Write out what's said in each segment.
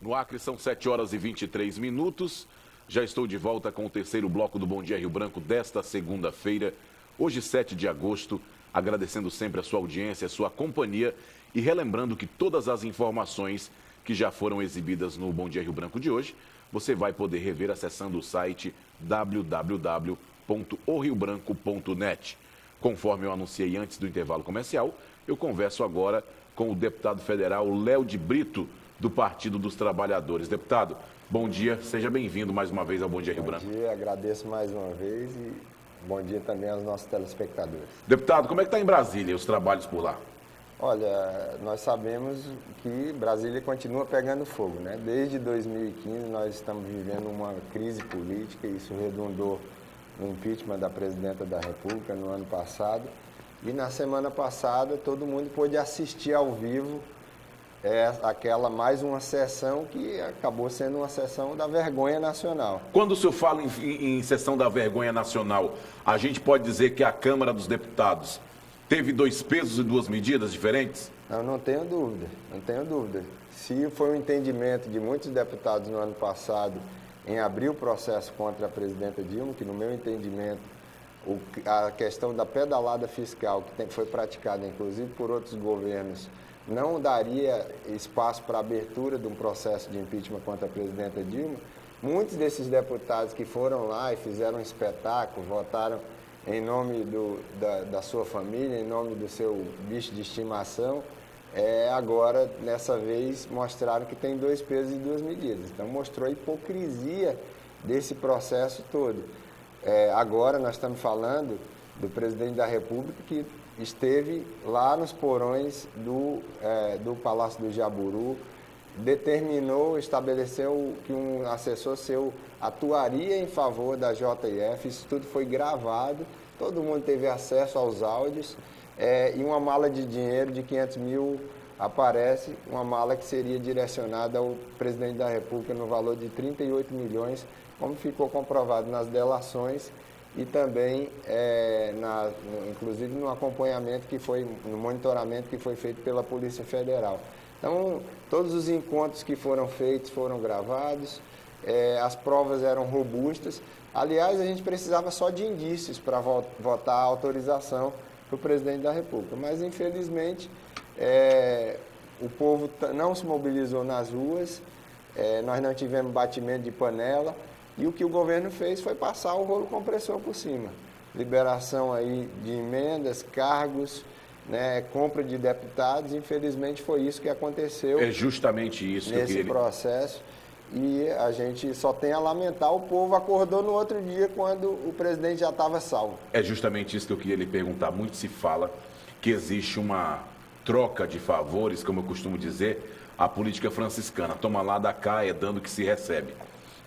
No Acre são 7 horas e 23 minutos. Já estou de volta com o terceiro bloco do Bom Dia Rio Branco desta segunda-feira, hoje 7 de agosto, agradecendo sempre a sua audiência, a sua companhia e relembrando que todas as informações que já foram exibidas no Bom Dia Rio Branco de hoje, você vai poder rever acessando o site www.oriobranco.net. Conforme eu anunciei antes do intervalo comercial, eu converso agora com o deputado federal Léo de Brito, do Partido dos Trabalhadores. Deputado, bom dia, seja bem-vindo mais uma vez ao Bom Dia Rio Branco. Bom dia, agradeço mais uma vez e bom dia também aos nossos telespectadores. Deputado, como é que está em Brasília os trabalhos por lá? Olha, nós sabemos que Brasília continua pegando fogo, né? Desde 2015 nós estamos vivendo uma crise política, isso redundou no impeachment da presidenta da República no ano passado. E na semana passada todo mundo pôde assistir ao vivo aquela mais uma sessão que acabou sendo uma sessão da vergonha nacional. Quando o senhor fala em sessão da vergonha nacional, a gente pode dizer que a Câmara dos Deputados teve 2 pesos e 2 medidas diferentes? Não tenho dúvida, não tenho dúvida. Se foi um entendimento de muitos deputados no ano passado em abrir o processo contra a presidenta Dilma, que no meu entendimento a questão da pedalada fiscal que foi praticada inclusive por outros governos não daria espaço para a abertura de um processo de impeachment contra a presidenta Dilma, muitos desses deputados que foram lá e fizeram um espetáculo, votaram em nome da sua família, em nome do seu bicho de estimação, agora, nessa vez, mostraram que tem 2 pesos e 2 medidas. Então, mostrou a hipocrisia desse processo todo. Agora, nós estamos falando do presidente da República que esteve lá nos porões do Palácio do Jaburu, estabeleceu que um assessor seu atuaria em favor da JF, isso tudo foi gravado, todo mundo teve acesso aos áudios, e uma mala de dinheiro de 500 mil aparece, uma mala que seria direcionada ao presidente da República no valor de 38 milhões, como ficou comprovado nas delações, e também, inclusive, no acompanhamento no monitoramento que foi feito pela Polícia Federal. Então, todos os encontros que foram feitos foram gravados, as provas eram robustas. Aliás, a gente precisava só de indícios para votar a autorização para o presidente da República. Mas, infelizmente, o povo não se mobilizou nas ruas, nós não tivemos batimento de panela. E o que o governo fez foi passar o rolo compressor por cima. Liberação aí de emendas, cargos, compra de deputados. Infelizmente foi isso que aconteceu. É justamente isso nesse processo. E a gente só tem a lamentar, o povo acordou no outro dia quando o presidente já estava salvo. É justamente isso que eu queria lhe perguntar. Muito se fala que existe uma troca de favores, como eu costumo dizer, a política franciscana. Toma lá, dá cá, dando o que se recebe.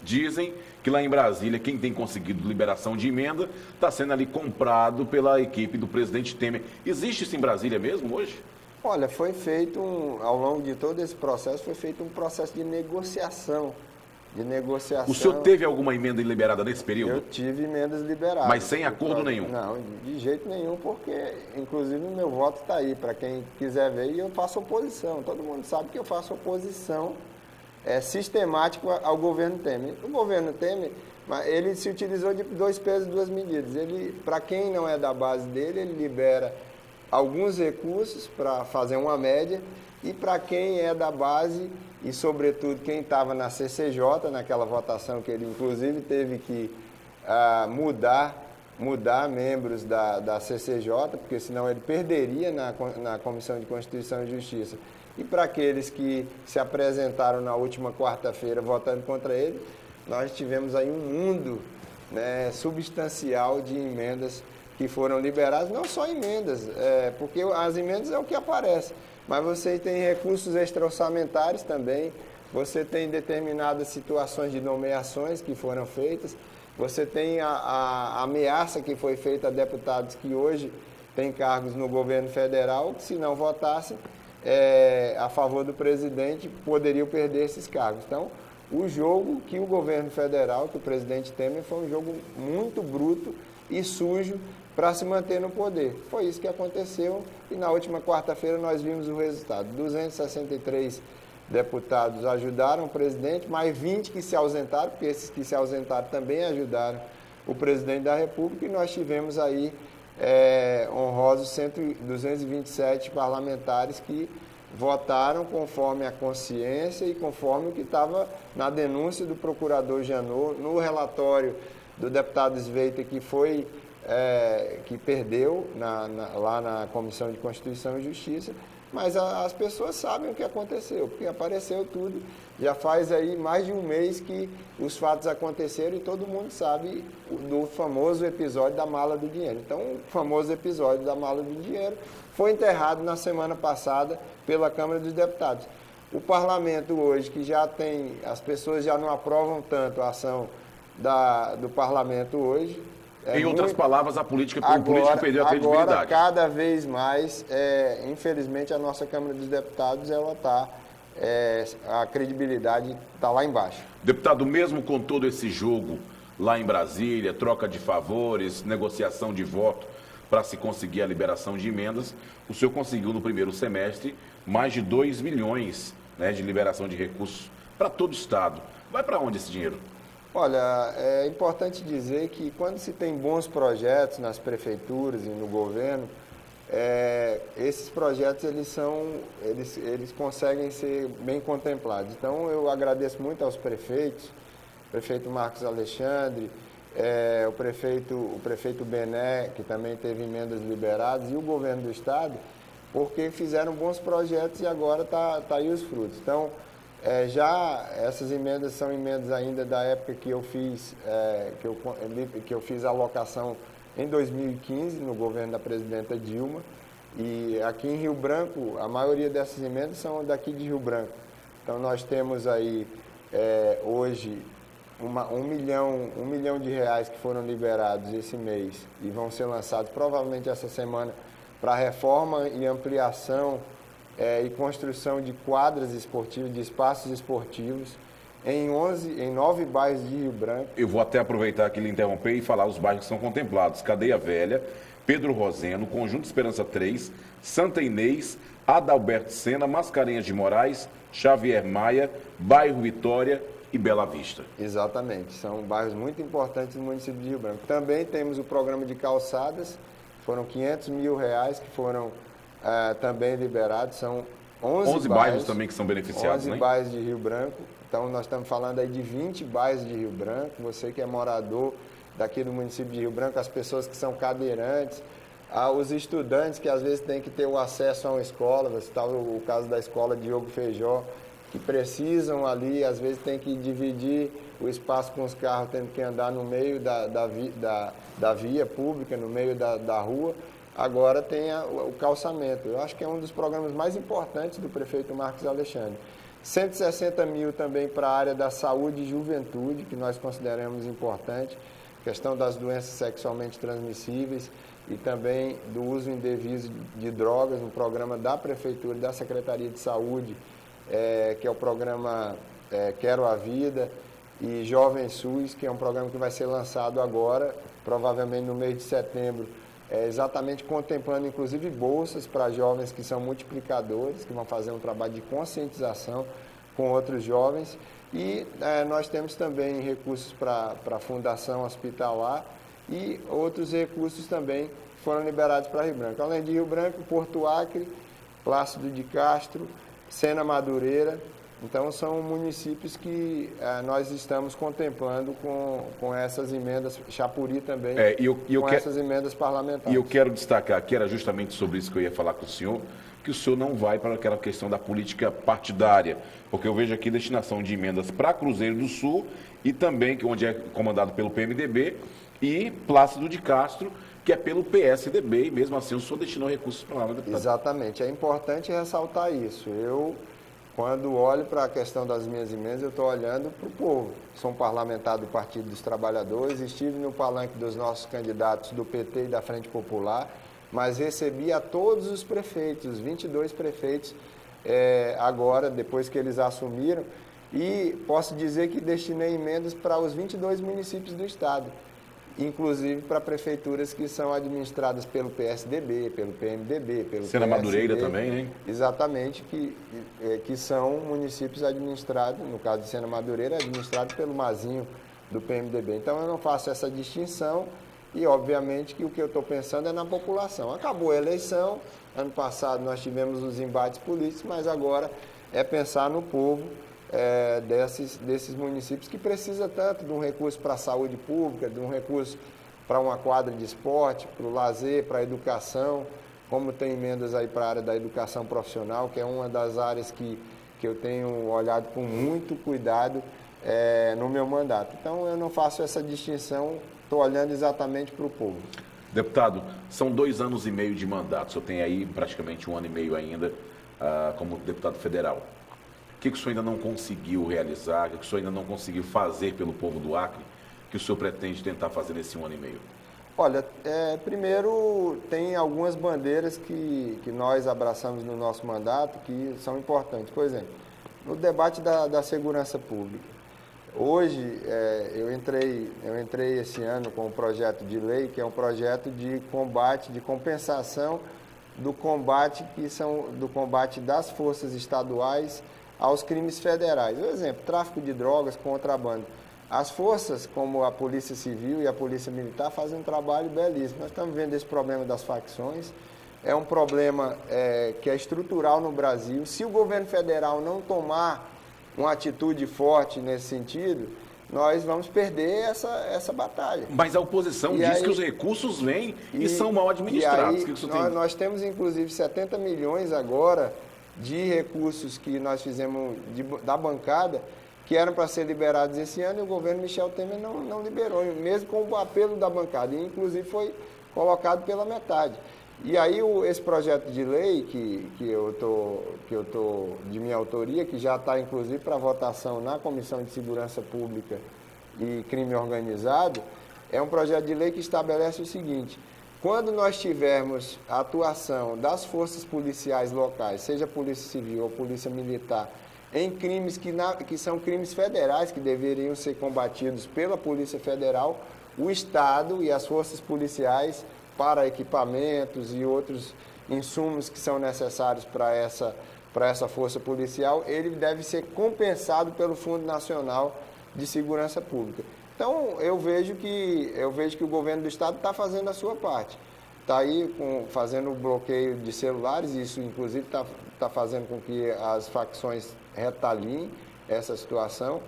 Dizem que lá em Brasília, quem tem conseguido liberação de emenda está sendo ali comprado pela equipe do presidente Temer. Existe isso em Brasília mesmo hoje? Olha, foi feito, ao longo de todo esse processo, foi feito um processo de negociação. O senhor teve alguma emenda liberada nesse período? Eu tive emendas liberadas. Mas sem acordo nenhum? Não, de jeito nenhum, porque, inclusive, o meu voto está aí, para quem quiser ver, e eu faço oposição. Todo mundo sabe que eu faço oposição sistemático ao governo Temer. O governo Temer, ele se utilizou de 2 pesos e 2 medidas. Ele, para quem não é da base dele, ele libera alguns recursos para fazer uma média, e para quem é da base, e sobretudo quem estava na CCJ, naquela votação que ele inclusive teve que mudar membros da CCJ, porque senão ele perderia na Comissão de Constituição e Justiça. E para aqueles que se apresentaram na última quarta-feira votando contra ele, nós tivemos aí um mundo substancial de emendas que foram liberadas, não só emendas, porque as emendas é o que aparece, mas você tem recursos extra-orçamentários também, você tem determinadas situações de nomeações que foram feitas, você tem a ameaça que foi feita a deputados que hoje têm cargos no governo federal, que se não votassem a favor do presidente, poderiam perder esses cargos. Então, o jogo que o governo federal, que o presidente Temer, foi um jogo muito bruto e sujo para se manter no poder. Foi isso que aconteceu e na última quarta-feira nós vimos o resultado. 263 deputados ajudaram o presidente, mais 20 que se ausentaram, porque esses que se ausentaram também ajudaram o presidente da República, e nós tivemos aí honrosos 227 parlamentares que votaram conforme a consciência e conforme o que estava na denúncia do procurador Janot, no relatório do deputado Sveita, que perdeu lá na Comissão de Constituição e Justiça, mas as pessoas sabem o que aconteceu, porque apareceu tudo. Já faz aí mais de um mês que os fatos aconteceram e todo mundo sabe do famoso episódio da mala do dinheiro. Então, o famoso episódio da mala do dinheiro foi enterrado na semana passada pela Câmara dos Deputados. O parlamento hoje, que já tem, as pessoas já não aprovam tanto a ação do parlamento hoje. Em outras palavras, a política perdeu a credibilidade. Agora, cada vez mais, infelizmente, a nossa Câmara dos Deputados, a credibilidade está lá embaixo. Deputado, mesmo com todo esse jogo lá em Brasília, troca de favores, negociação de voto para se conseguir a liberação de emendas, o senhor conseguiu no primeiro semestre mais de 2 milhões, né, de liberação de recursos para todo o Estado. Vai para onde esse dinheiro? Olha, é importante dizer que quando se tem bons projetos nas prefeituras e no governo, esses projetos eles conseguem ser bem contemplados. Então eu agradeço muito aos prefeitos, o prefeito Marcos Alexandre, o prefeito Bené, que também teve emendas liberadas, e o governo do estado, porque fizeram bons projetos e agora tá aí os frutos. Então, já essas emendas são emendas ainda da época que eu fiz, que eu fiz a alocação em 2015, no governo da presidenta Dilma. E aqui em Rio Branco, a maioria dessas emendas são daqui de Rio Branco. Então, nós temos aí, hoje, um milhão de reais que foram liberados esse mês e vão ser lançados provavelmente essa semana para reforma e ampliação e construção de quadras esportivas, de espaços esportivos em 9 bairros de Rio Branco. Eu vou até aproveitar que lhe interromper e falar os bairros que são contemplados: Cadeia Velha, Pedro Roseno, Conjunto Esperança 3, Santa Inês, Adalberto Sena, Mascarenhas de Moraes, Xavier Maia, Bairro Vitória e Bela Vista. Exatamente, são bairros muito importantes no município de Rio Branco. Também temos o programa de calçadas, foram 500 mil reais que foram também liberados, são 11 bairros também que são beneficiados, 11 bairros de Rio Branco, então nós estamos falando aí de 20 bairros de Rio Branco. Você que é morador daqui do município de Rio Branco, as pessoas que são cadeirantes, os estudantes que às vezes têm que ter o acesso a uma escola, você está o caso da escola Diogo Feijó, que precisam ali, às vezes tem que dividir o espaço com os carros, tendo que andar no meio da via pública, no meio da rua. Agora tem o calçamento. Eu acho que é um dos programas mais importantes do prefeito Marcos Alexandre. 160 mil também para a área da saúde e juventude, que nós consideramos importante, questão das doenças sexualmente transmissíveis e também do uso indevido de drogas, no programa da Prefeitura e da Secretaria de Saúde, que é o programa Quero a Vida, e Jovem SUS, que é um programa que vai ser lançado agora, provavelmente no mês de setembro, exatamente contemplando inclusive bolsas para jovens que são multiplicadores, que vão fazer um trabalho de conscientização com outros jovens. E nós temos também recursos para a Fundação Hospitalar e outros recursos também foram liberados para Rio Branco. Além de Rio Branco, Porto Acre, Plácido de Castro, Sena Madureira. Então, são municípios que nós estamos contemplando com essas emendas, Chapuri também, essas emendas parlamentares. E eu quero destacar que era justamente sobre isso que eu ia falar com o senhor, que o senhor não vai para aquela questão da política partidária, porque eu vejo aqui destinação de emendas para Cruzeiro do Sul e também, onde é comandado pelo PMDB, e Plácido de Castro, que é pelo PSDB, e mesmo assim o senhor destinou recursos para lá, né, deputado? Exatamente, é importante ressaltar isso. Quando olho para a questão das minhas emendas, eu estou olhando para o povo. Sou um parlamentar do Partido dos Trabalhadores, estive no palanque dos nossos candidatos do PT e da Frente Popular, mas recebi a todos os prefeitos, os 22 prefeitos, agora, depois que eles assumiram, e posso dizer que destinei emendas para os 22 municípios do estado. inclusive para prefeituras que são administradas pelo PSDB, pelo PMDB, pelo Sena PSD, Madureira também, hein? Exatamente, que são municípios administrados, no caso de Sena Madureira, administrado pelo Mazinho do PMDB. Então eu não faço essa distinção e, obviamente, que o que eu estou pensando é na população. Acabou a eleição, ano passado nós tivemos os embates políticos, mas agora é pensar no povo desses municípios que precisa tanto de um recurso para a saúde pública, de um recurso para uma quadra de esporte, para o lazer, para a educação, como tem emendas aí para a área da educação profissional, que é uma das áreas que eu tenho olhado com muito cuidado no meu mandato. Então eu não faço essa distinção, estou olhando exatamente para o povo. Deputado, são 2 anos e meio de mandato, o senhor tem aí praticamente 1 ano e meio ainda como deputado federal. O que o senhor ainda não conseguiu realizar, o que o senhor ainda não conseguiu fazer pelo povo do Acre, que o senhor pretende tentar fazer nesse 1 ano e meio? Olha, primeiro tem algumas bandeiras que nós abraçamos no nosso mandato que são importantes. Por exemplo, no debate da segurança pública. Hoje, eu entrei esse ano com um projeto de lei, que é um projeto de combate, de compensação do combate das forças estaduais aos crimes federais. Por exemplo, tráfico de drogas, contrabando. As forças, como a Polícia Civil e a Polícia Militar, fazem um trabalho belíssimo. Nós estamos vendo esse problema das facções. É um problema que é estrutural no Brasil. Se o governo federal não tomar uma atitude forte nesse sentido, nós vamos perder essa batalha. Mas a oposição diz que os recursos vêm e são mal administrados. Nós temos, inclusive, 70 milhões agora de recursos que nós fizemos da bancada, que eram para ser liberados esse ano, e o governo Michel Temer não liberou, mesmo com o apelo da bancada, e inclusive foi colocado pela metade. E aí esse projeto de lei que eu tô de minha autoria, que já está inclusive para votação na Comissão de Segurança Pública e Crime Organizado, é um projeto de lei que estabelece o seguinte: quando nós tivermos a atuação das forças policiais locais, seja Polícia Civil ou Polícia Militar, em crimes que são crimes federais, que deveriam ser combatidos pela Polícia Federal, o Estado e as forças policiais, para equipamentos e outros insumos que são necessários para essa força policial, ele deve ser compensado pelo Fundo Nacional de Segurança Pública. Então, eu vejo que o governo do Estado está fazendo a sua parte. Está aí fazendo o bloqueio de celulares, isso inclusive está fazendo com que as facções retalhem essa situação.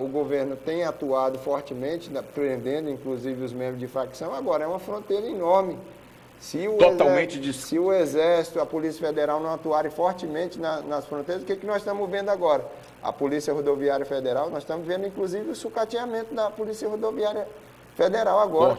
O governo tem atuado fortemente, prendendo inclusive os membros de facção. Agora, é uma fronteira enorme. Se o Exército, a Polícia Federal não atuarem fortemente nas fronteiras, o que nós estamos vendo agora? A Polícia Rodoviária Federal, nós estamos vendo inclusive o sucateamento da Polícia Rodoviária Federal agora.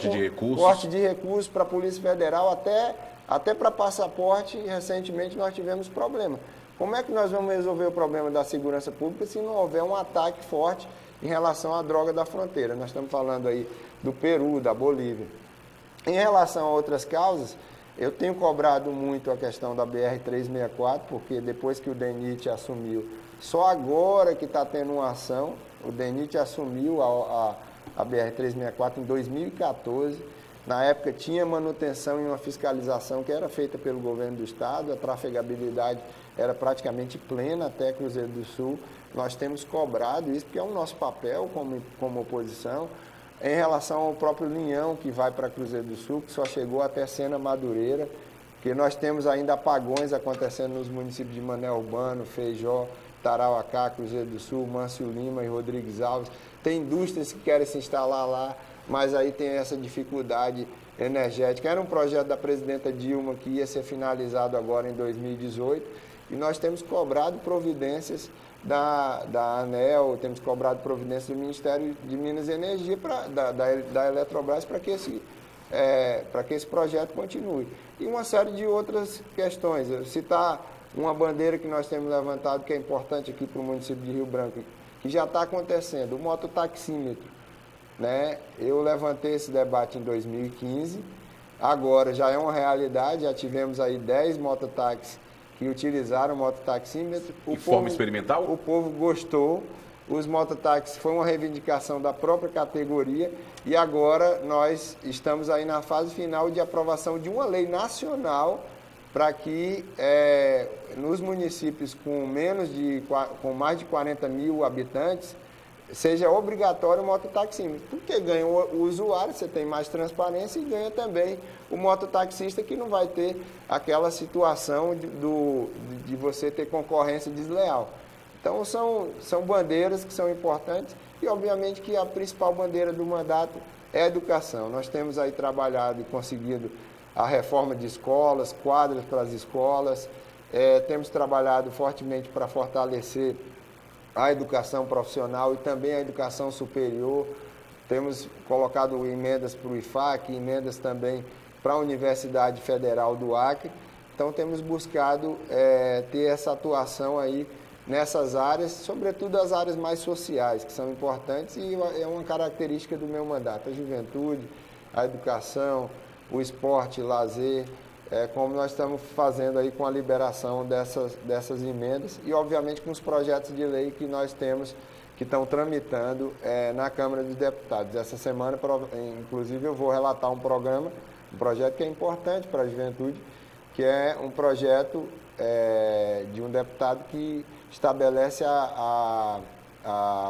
Corte de recursos para a Polícia Federal, até para passaporte, recentemente nós tivemos problema. Como é que nós vamos resolver o problema da segurança pública se não houver um ataque forte em relação à droga da fronteira? Nós estamos falando aí do Peru, da Bolívia. Em relação a outras causas, eu tenho cobrado muito a questão da BR-364, porque depois que o DENIT assumiu, só agora que está tendo uma ação, o DENIT assumiu a BR-364 em 2014, na época tinha manutenção e uma fiscalização que era feita pelo governo do estado, a trafegabilidade era praticamente plena até Cruzeiro do Sul. Nós temos cobrado isso, porque é o nosso papel como oposição. Em relação ao próprio linhão que vai para Cruzeiro do Sul, que só chegou até Sena Madureira, que nós temos ainda apagões acontecendo nos municípios de Mané Urbano, Feijó, Tarauacá, Cruzeiro do Sul, Mâncio Lima e Rodrigues Alves. Tem indústrias que querem se instalar lá, mas aí tem essa dificuldade energética. Era um projeto da presidenta Dilma que ia ser finalizado agora em 2018, e nós temos cobrado providências da ANEEL, temos cobrado providências do Ministério de Minas e Energia, da Eletrobras, para que esse projeto continue. E uma série de outras questões. Eu citar uma bandeira que nós temos levantado, que é importante aqui para o município de Rio Branco, que já está acontecendo, o mototaxímetro. Né? Eu levantei esse debate em 2015, agora já é uma realidade, já tivemos aí 10 mototáxis que utilizaram o mototaxímetro. De forma experimental? O povo gostou, os mototáxis foi uma reivindicação da própria categoria e agora nós estamos aí na fase final de aprovação de uma lei nacional para que nos municípios com mais de 40 mil habitantes seja obrigatório o mototaxímetro, porque ganha o usuário, você tem mais transparência e ganha também o mototaxista que não vai ter aquela situação de você ter concorrência desleal. Então são bandeiras que são importantes e obviamente que a principal bandeira do mandato é a educação. Nós temos aí trabalhado e conseguido a reforma de escolas, quadras para as escolas, temos trabalhado fortemente para fortalecer a educação profissional e também a educação superior. Temos colocado emendas para o IFAC, emendas também para a Universidade Federal do Acre. Então temos buscado ter essa atuação aí nessas áreas, sobretudo as áreas mais sociais, que são importantes e é uma característica do meu mandato. A juventude, a educação, o esporte, lazer, como nós estamos fazendo aí com a liberação dessas emendas e, obviamente, com os projetos de lei que nós temos, que estão tramitando na Câmara dos Deputados. Essa semana, inclusive, eu vou relatar um projeto que é importante para a juventude, que é um projeto de um deputado que estabelece a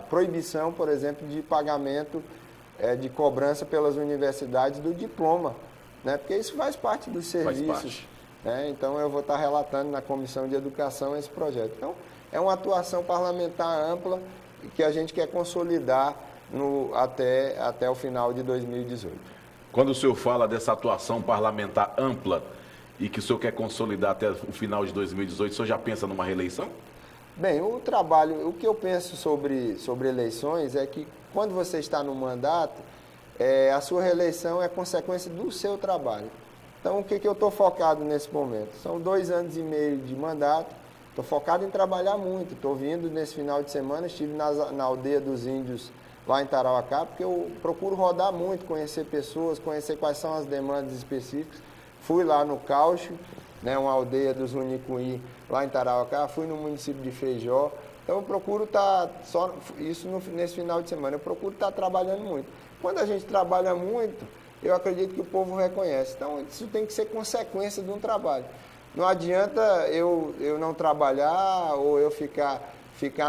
proibição, por exemplo, de pagamento de cobrança pelas universidades do diploma, né? Porque isso faz parte dos serviços. Né? Então, eu vou estar relatando na Comissão de Educação esse projeto. Então, é uma atuação parlamentar ampla que a gente quer consolidar até o final de 2018. Quando o senhor fala dessa atuação parlamentar ampla e que o senhor quer consolidar até o final de 2018, o senhor já pensa numa reeleição? Bem, o que eu penso sobre eleições é que quando você está no mandato, a sua reeleição é consequência do seu trabalho. Então, o que eu estou focado nesse momento? São 2 anos e meio de mandato, estou focado em trabalhar muito. Estou vindo nesse final de semana, estive na aldeia dos índios lá em Tarauacá, porque eu procuro rodar muito, conhecer pessoas, conhecer quais são as demandas específicas. Fui lá no Caucho, né, uma aldeia dos Unicuí, lá em Tarauacá, fui no município de Feijó. Então, eu procuro estar, nesse final de semana, eu procuro estar trabalhando muito. Quando a gente trabalha muito, eu acredito que o povo reconhece. Então, isso tem que ser consequência de um trabalho. Não adianta eu não trabalhar ou eu ficar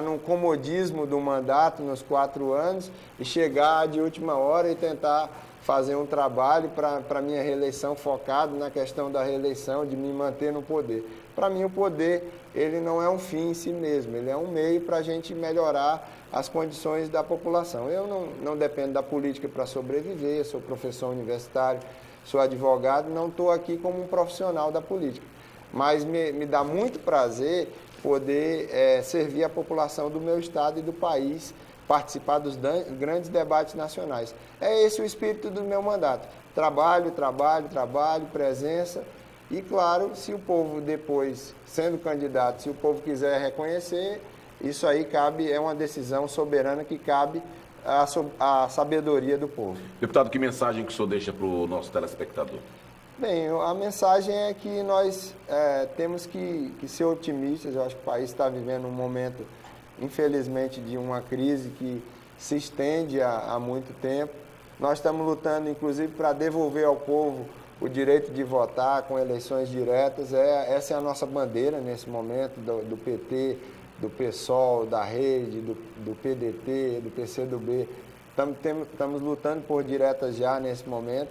num comodismo do mandato nos 4 anos e chegar de última hora e tentar fazer um trabalho para a minha reeleição focado na questão da reeleição, de me manter no poder. Para mim, o poder, ele não é um fim em si mesmo, ele é um meio para a gente melhorar as condições da população. Eu não dependo da política para sobreviver, sou professor universitário, sou advogado, não estou aqui como um profissional da política. Mas me dá muito prazer poder servir a população do meu estado e do país, participar dos grandes debates nacionais. É esse o espírito do meu mandato. Trabalho, presença. E, claro, se o povo depois, sendo candidato, se o povo quiser reconhecer, isso aí é uma decisão soberana que cabe à sabedoria do povo. Deputado, que mensagem que o senhor deixa para o nosso telespectador? Bem, a mensagem é que nós temos que ser otimistas. Eu acho que o país está vivendo um momento, infelizmente, de uma crise que se estende há muito tempo. Nós estamos lutando, inclusive, para devolver ao povo o direito de votar com eleições diretas. Essa é a nossa bandeira nesse momento, do PT, do PSOL, da Rede, do PDT, do PCdoB. Estamos lutando por diretas já nesse momento,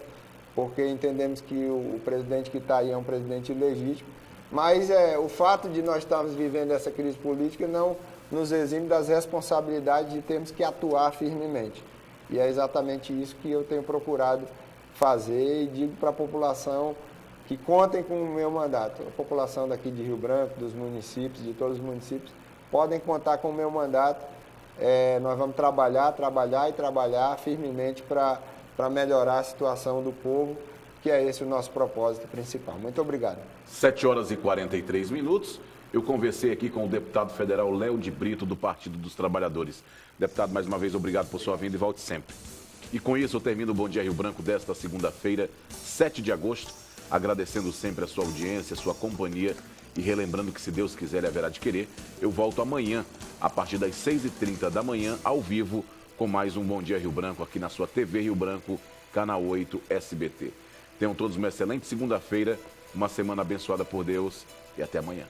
porque entendemos que o presidente que está aí é um presidente ilegítimo. Mas o fato de nós estarmos vivendo essa crise política não nos exime das responsabilidades de termos que atuar firmemente. E é exatamente isso que eu tenho procurado fazer e digo para a população que contem com o meu mandato. A população daqui de Rio Branco, dos municípios, de todos os municípios, podem contar com o meu mandato. Nós vamos trabalhar firmemente para melhorar a situação do povo, que é esse o nosso propósito principal. Muito obrigado. 7h43. Eu conversei aqui com o deputado federal Léo de Brito, do Partido dos Trabalhadores. Deputado, mais uma vez, obrigado por sua vinda e volte sempre. E com isso eu termino o Bom Dia Rio Branco desta segunda-feira, 7 de agosto, agradecendo sempre a sua audiência, a sua companhia E relembrando que, se Deus quiser e haverá de querer, eu volto amanhã, a partir das 6h30 da manhã, ao vivo, com mais um Bom Dia Rio Branco, aqui na sua TV Rio Branco, Canal 8 SBT. Tenham todos uma excelente segunda-feira, uma semana abençoada por Deus e até amanhã.